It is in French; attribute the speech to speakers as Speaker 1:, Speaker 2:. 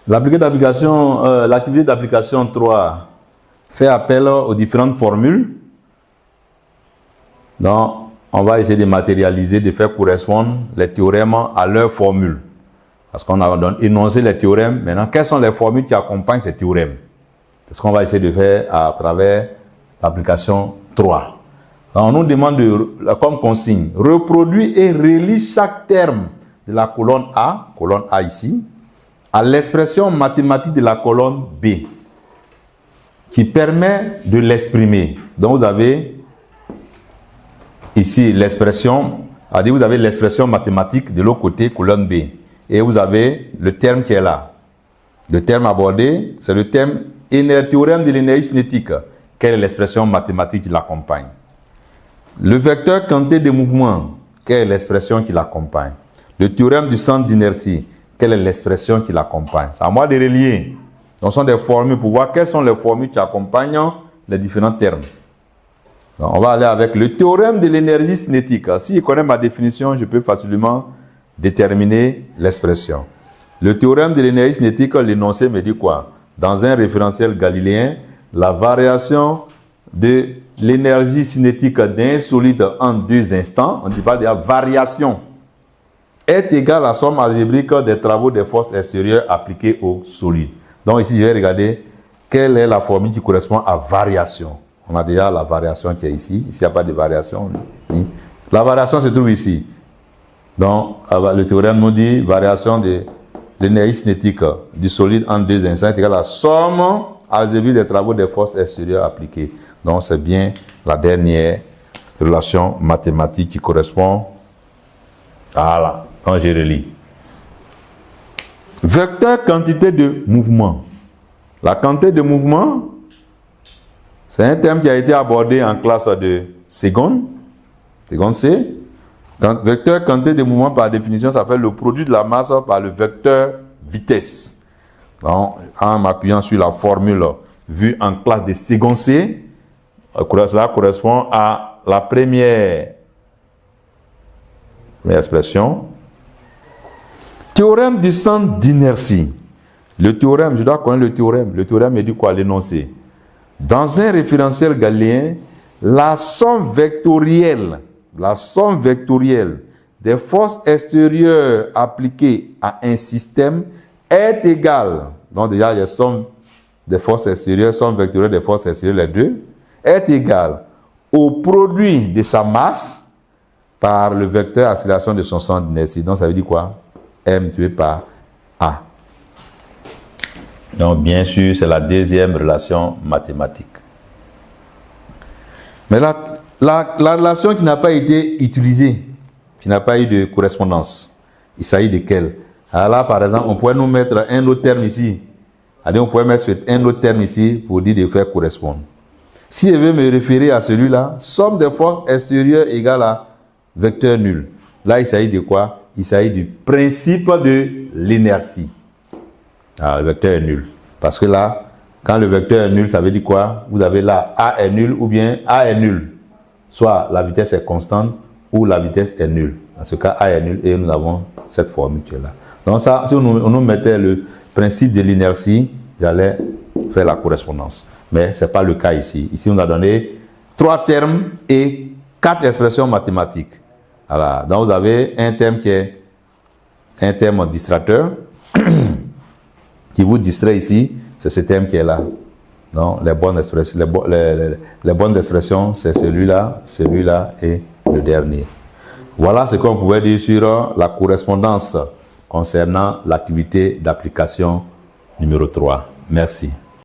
Speaker 1: L'activité d'application 3 fait appel aux différentes formules. Donc, on va essayer de matérialiser, de faire correspondre les théorèmes à leurs formules. Parce qu'on a énoncé les théorèmes. Maintenant, quelles sont les formules qui accompagnent ces théorèmes? C'est ce qu'on va essayer de faire à travers l'application 3. Alors, on nous demande comme consigne, reproduire et relire chaque terme de la colonne A ici, à l'expression mathématique de la colonne B, qui permet de l'exprimer. Donc, vous avez ici l'expression, vous avez l'expression mathématique de l'autre côté, colonne B. Et vous avez le terme qui est là. Le terme abordé, c'est le théorème de l'énergie cinétique. Quelle est l'expression mathématique qui l'accompagne? Le vecteur quantité de mouvement, quelle est l'expression qui l'accompagne? Le théorème du centre d'inertie, quelle est l'expression qui l'accompagne? C'est à moi de relier. Donc, ce sont des formules pour voir quelles sont les formules qui accompagnent les différents termes. Donc, on va aller avec le théorème de l'énergie cinétique. Si je connais ma définition, je peux facilement déterminer l'expression. Le théorème de l'énergie cinétique, l'énoncé me dit quoi? Dans un référentiel galiléen, la variation de l'énergie cinétique d'un solide en 2 instants, on parle de la variation, est égale à la somme algébrique des travaux des forces extérieures appliquées au solide. Donc ici, je vais regarder quelle est la formule qui correspond à variation. On a déjà la variation qui est ici. Ici, il n'y a pas de variation. La variation se trouve ici. Donc, le théorème nous dit variation de l'énergie cinétique du solide en 2 instants est égale à la somme algébrique des travaux des forces extérieures appliquées. Donc, c'est bien la dernière relation mathématique qui correspond à la. Donc, je relis. Vecteur quantité de mouvement. La quantité de mouvement, c'est un terme qui a été abordé en classe de seconde C. Vecteur quantité de mouvement, par définition, ça fait le produit de la masse par le vecteur vitesse. Donc, en m'appuyant sur la formule vue en classe de seconde C, cela correspond à la première expression. Théorème du centre d'inertie. Le théorème, je dois connaître le théorème. Le théorème me dit quoi? L'énoncé. Dans un référentiel galiléen, la somme vectorielle des forces extérieures appliquées à un système est égale. Donc déjà, il y a somme des forces extérieures, somme vectorielle des forces extérieures, les deux, est égale au produit de sa masse par le vecteur accélération de son centre d'inertie. Donc ça veut dire quoi? M tué par A. Donc bien sûr, c'est la deuxième relation mathématique. Mais la relation qui n'a pas été utilisée, qui n'a pas eu de correspondance, il s'agit de quelle? Alors là, par exemple, on pourrait nous mettre un autre terme ici. On pourrait mettre un autre terme ici pour dire de faire correspondre. Si je veux me référer à celui-là, somme des forces extérieures égale à vecteur nul. Là, il s'agit de quoi? Il s'agit du principe de l'inertie. Le vecteur est nul. Parce que là, quand le vecteur est nul, ça veut dire quoi? Vous avez là A est nul ou bien A est nul. Soit la vitesse est constante ou la vitesse est nulle. Dans ce cas, A est nul et nous avons cette formule qui est là. Donc ça, si on nous mettait le principe de l'inertie, j'allais faire la correspondance. Mais ce n'est pas le cas ici. Ici, on a donné 3 termes et 4 expressions mathématiques. Voilà. Donc vous avez un terme qui est un terme distracteur qui vous distrait ici, c'est ce terme qui est là. Donc les bonnes expressions, les bonnes expressions, c'est celui-là et le dernier. Voilà ce qu'on pouvait dire sur la correspondance concernant l'activité d'application numéro 3. Merci.